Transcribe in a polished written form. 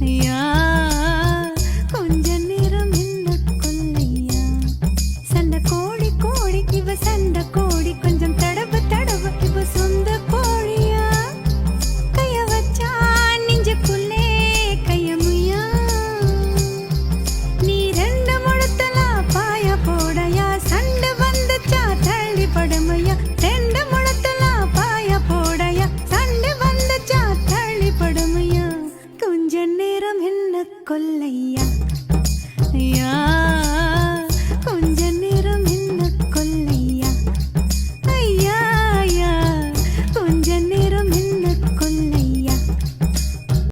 ஐயா கொஞ்ச நேரம் என்ன கொல்லையா சண்டை கோழி கோழி இவ சண்டை கோழி கொஞ்சம் தடவு தடவு இவ சொந்த கோழியா கைய வச்சா நெஞ்சுக்குள்ளே கையமுயா நீ ரெண்டு முழத்தலா பாய போடையா சண்டை வந்துச்சா தள்ளி படுமையா ரெண்டு முழத்தலா பாய போடையா சண்டை வந்துச்சா தள்ளி படுமையா கொஞ்ச நேரம் என்ன கொல்லையா